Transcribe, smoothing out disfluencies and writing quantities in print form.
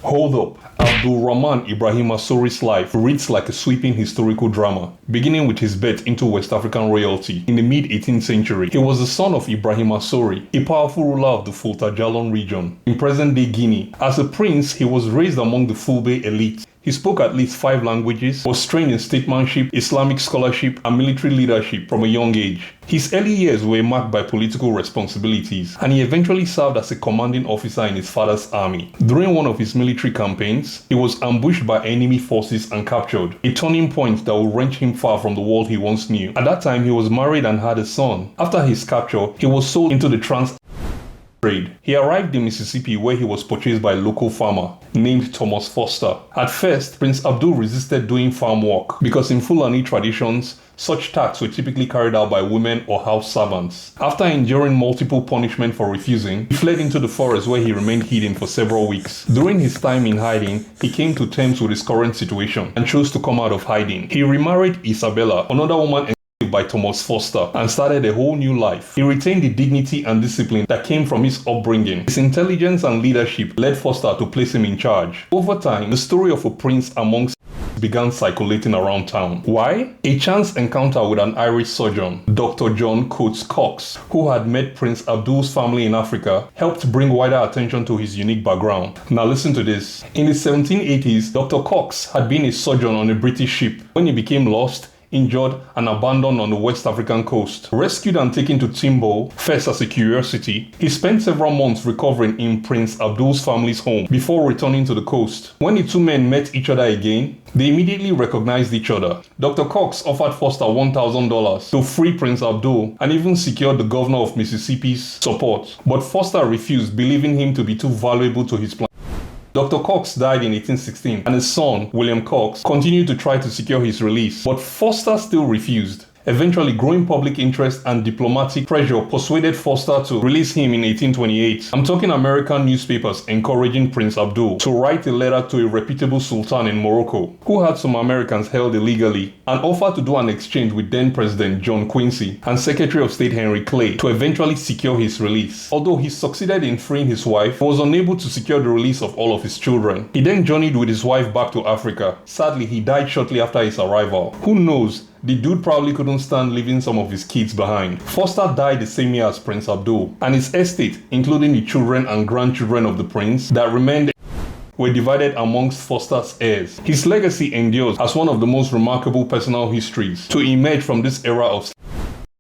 Hold up. Abdul Rahman Ibrahima Sori's life reads like a sweeping historical drama, beginning with his birth into West African royalty in the mid-18th century. He was the son of Ibrahima Sori, a powerful ruler of the Futa Jallon region in present-day Guinea. As a prince, he was raised among the Fulbe elite. He spoke at least 5 languages, was trained in statesmanship, Islamic scholarship, and military leadership from a young age. His early years were marked by political responsibilities, and he eventually served as a commanding officer in his father's army. During one of his military campaigns, he was ambushed by enemy forces and captured, a turning point that would wrench him far from the world he once knew. At that time, he was married and had a son. After his capture, he was sold into the trade. He arrived in Mississippi where he was purchased by a local farmer named Thomas Foster. At first, Prince Abdul resisted doing farm work because in Fulani traditions, such tasks were typically carried out by women or house servants. After enduring multiple punishments for refusing, he fled into the forest where he remained hidden for several weeks. During his time in hiding, he came to terms with his current situation and chose to come out of hiding. He remarried Isabella, another woman by Thomas Foster, and started a whole new life. He retained the dignity and discipline that came from his upbringing. His intelligence and leadership led Foster to place him in charge. Over time, the story of a prince amongst began circulating around town. Why? A chance encounter with an Irish surgeon, Dr. John Coates, who had met Prince Abdul's family in Africa, helped bring wider attention to his unique background. Now listen to this. In the 1780s, Dr. Cox had been a surgeon on a British ship when he became lost, injured, and abandoned on the West African coast. Rescued and taken to Timbo, first as a curiosity, he spent several months recovering in Prince Abdul's family's home before returning to the coast. When the two men met each other again, they immediately recognized each other. Dr. Cox offered Foster $1,000 to free Prince Abdul and even secured the governor of Mississippi's support. But Foster refused, believing him to be too valuable to his plan. Dr. Cox died in 1816, and his son, William Cox, continued to try to secure his release, but Foster still refused. Eventually, growing public interest and diplomatic pressure persuaded Foster to release him in 1828. I'm talking American newspapers encouraging Prince Abdul to write a letter to a reputable sultan in Morocco, who had some Americans held illegally, and offer to do an exchange with then President John Quincy and Secretary of State Henry Clay to eventually secure his release. Although he succeeded in freeing his wife, he was unable to secure the release of all of his children. He then journeyed with his wife back to Africa. Sadly, he died shortly after his arrival. Who knows? The dude probably couldn't stand leaving some of his kids behind. Foster died the same year as Prince Abdul, and his estate, including the children and grandchildren of the prince that remained, were divided amongst Foster's heirs. His legacy endures as one of the most remarkable personal histories to emerge from this era of